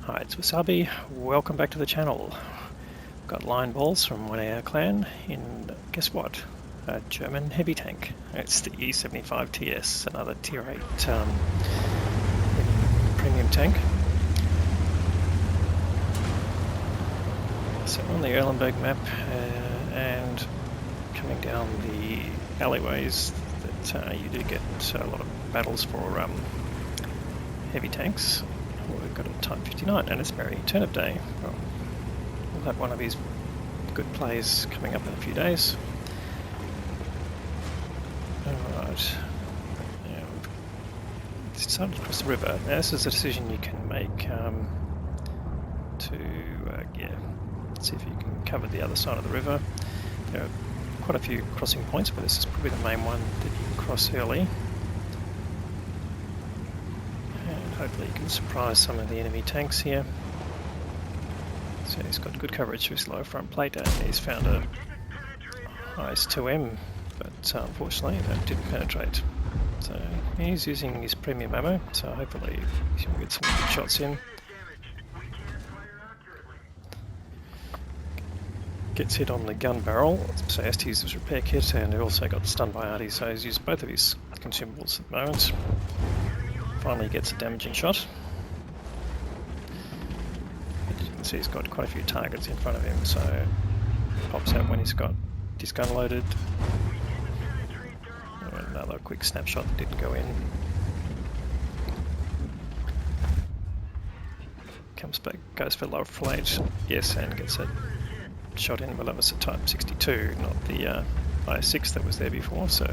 Hi, it's Wasabi. Welcome back to the channel. Got Lionballs from 1AR clan in, guess what? A German heavy tank. It's the E75 TS, another tier 8 premium tank. So on the Erlenberg map and coming down the alleyways that you do get a lot of battles for heavy tanks. We've got a Type 59 and it's Merry Turnip Day. Well, we'll have one of his good plays coming up in a few days. Alright, yeah, we've decided to cross the river. Now this is a decision you can make to see if you can cover the other side of the river. There are quite a few crossing points, but this is probably the main one that you can cross early. Hopefully you can surprise some of the enemy tanks here. So he's got good coverage with his low front plate and he's found a IS-2M, but unfortunately that didn't penetrate. So he's using his premium ammo, so hopefully he can get some good shots in. Gets hit on the gun barrel, so he has to use his repair kit, and he also got stunned by Artie, so he's used both of his consumables at the moment. Finally gets a damaging shot. As you can see, he's got quite a few targets in front of him, so pops out when he's got his gun loaded. And another quick snapshot that didn't go in. Comes back, goes for low plate, yes, and gets a shot in. Well, that was a Type 62, not the IS-6 that was there before, so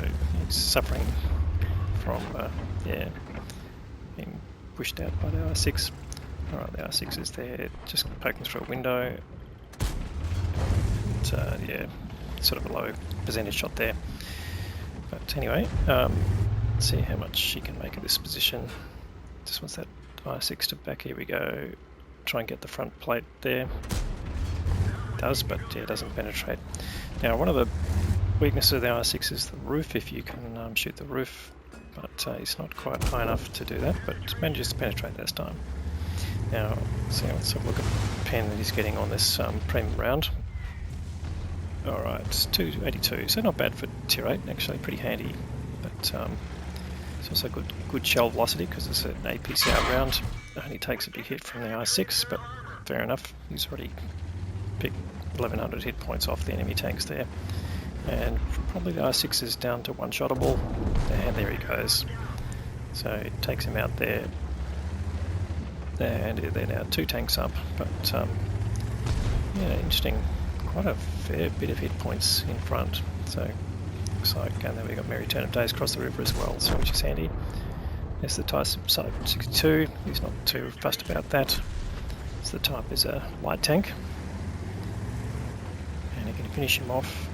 he's suffering from, being pushed out by the IS-6. Alright, the IS-6 is there, just poking through a window. But, yeah, sort of a low percentage shot there. But anyway, let's see how much she can make at this position. Just wants that IS-6 to back. Here we go. Try and get the front plate there. Does, but yeah, it doesn't penetrate. Now, one of the weaknesses of the IS-6 is the roof, if you can shoot the roof, but he's not quite high enough to do that, but manages to penetrate this time. Now, so let's have a look at the pen that he's getting on this premium round. Alright, it's 282, so not bad for tier 8, actually pretty handy, but it's also good shell velocity because it's an APCR round. It only takes a big hit from the IS-6, but fair enough, he's already picked 1100 hit points off the enemy tanks there. And probably the IS-6 is down to one-shottable, and there he goes. So it takes him out there, and they're now 2 tanks up, but yeah, interesting. Quite a fair bit of hit points in front, so looks like, and then we've got Merry Turnip Days across the river as well, so which is handy. There's the Type 62, he's not too fussed about that. So the Type is a light tank, and you can finish him off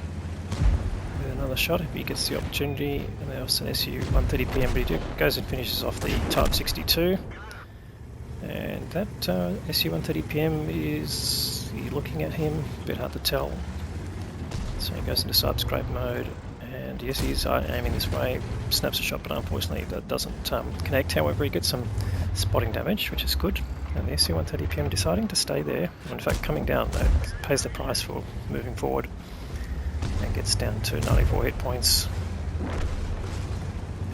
with another shot if he gets the opportunity. And there's an SU-130PM, but he goes and finishes off the Type 62. And that SU-130PM is, you're looking at him, a bit hard to tell. So he goes into side scrape mode, and yes, he's aiming this way, snaps a shot, but unfortunately that doesn't connect. However, he gets some spotting damage, which is good. And the SU-130PM deciding to stay there, in fact coming down, that pays the price for moving forward, and gets down to 94 hit points.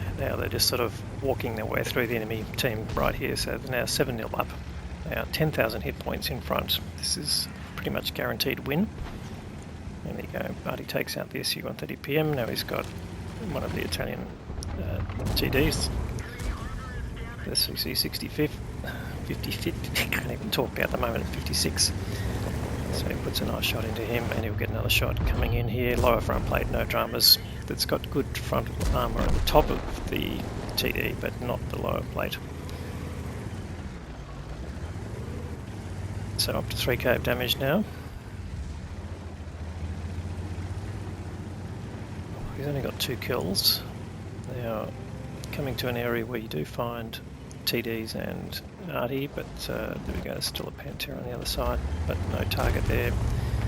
And now they're just sort of walking their way through the enemy team right here, so they're now 7-0 up. They are 10,000 hit points in front. This is pretty much guaranteed win. And there you go, Barty takes out the SU-130PM, now he's got one of the Italian GDs. This is E65. 55, can't even talk at the moment, at 56. So he puts a nice shot into him, and he'll get another shot coming in here. Lower front plate, no dramas. That's got good front armour at the top of the GD, but not the lower plate. So up to 3k of damage now. He's only got 2 kills. Now, coming to an area where you do find TDs and Artie, but there we go, there's still a Pantera on the other side, but no target there.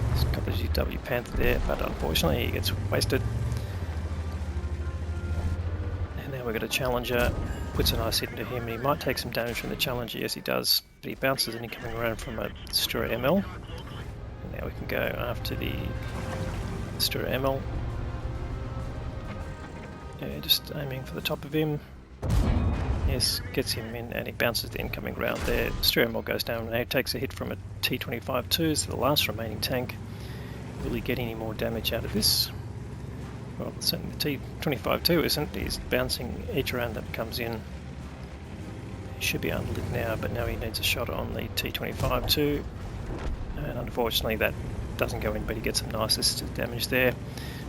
There's a couple of GW Panther there, but unfortunately he gets wasted. And now we've got a Challenger, puts a nice hit into him, and he might take some damage from the Challenger, yes he does, but he bounces an incoming round from a Destroyer ML. And now we can go after the Destroyer ML. Yeah, just aiming for the top of him. Yes, gets him in and he bounces the incoming round there. Destroyer ML goes down and he takes a hit from a T25-2, so the last remaining tank. Will he get any more damage out of this? Well, certainly the T25-2 isn't. He's bouncing each round that comes in. He should be underlit now, but now he needs a shot on the T25-2. And unfortunately that doesn't go in, but he gets some nice assisted damage there.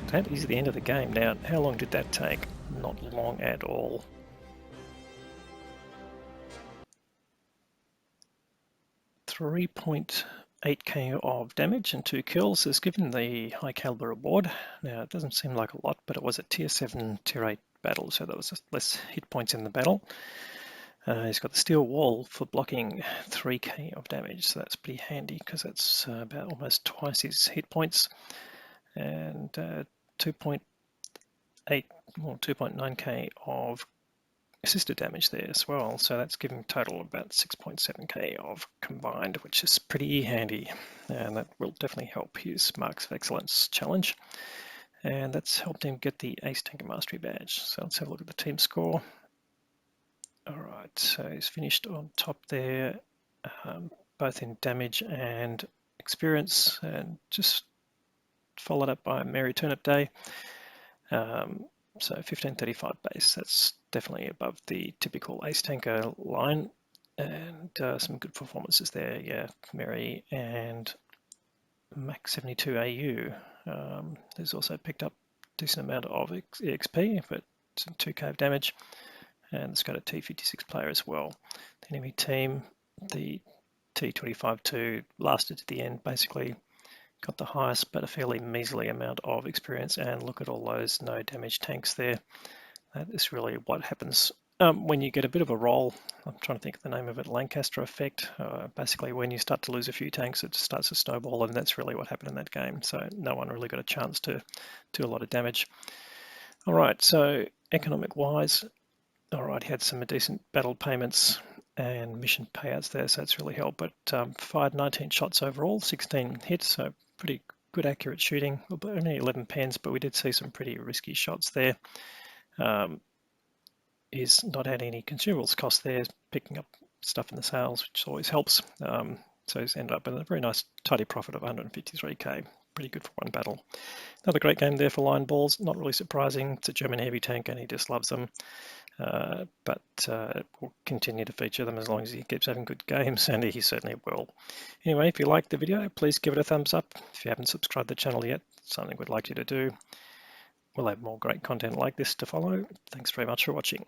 That is the end of the game. Now, how long did that take? Not long at all. .8k of damage and 2 kills has given the high caliber award. Now it doesn't seem like a lot, but it was a tier 7, tier 8 battle, so there was less hit points in the battle. He's got the steel wall for blocking 3k of damage, so that's pretty handy because that's about almost twice his hit points. And 2.9k of assisted damage there as well, so that's giving total about 6.7k of combined, which is pretty handy, and that will definitely help his Marks of Excellence challenge, and that's helped him get the Ace Tanker Mastery badge. So let's have a look at the team score. Alright, so he's finished on top there, both in damage and experience, and just followed up by Merry Turnip Day. So 1535 base, that's definitely above the typical Ace Tanker line, and some good performances there. Yeah, Merry and Mac 72 AU. There's also picked up a decent amount of EXP, but some 2k of damage, and it's got a T56 player as well. The enemy team, the T25-2 lasted to the end, basically. Got the highest but a fairly measly amount of experience, and look at all those no damage tanks there. That is really what happens when you get a bit of a roll. I'm trying to think of the name of it, Lancaster effect. Basically when you start to lose a few tanks, it starts to snowball, and that's really what happened in that game. So no one really got a chance to do a lot of damage. All right, so economic wise, all right, he had some decent battle payments and mission payouts there, so that's really helped, but fired 19 shots overall, 16 hits, so pretty good accurate shooting. Only 11 pens, but we did see some pretty risky shots there. He's not had any consumables cost there, picking up stuff in the sales, which always helps. So he's ended up with a very nice tidy profit of 153k. Pretty good for one battle. Another great game there for Lionballs. Not really surprising. It's a German heavy tank and he just loves them. But we'll continue to feature them as long as he keeps having good games, and he certainly will. Anyway, if you liked the video, please give it a thumbs up. If you haven't subscribed to the channel yet, something we'd like you to do. We'll have more great content like this to follow. Thanks very much for watching.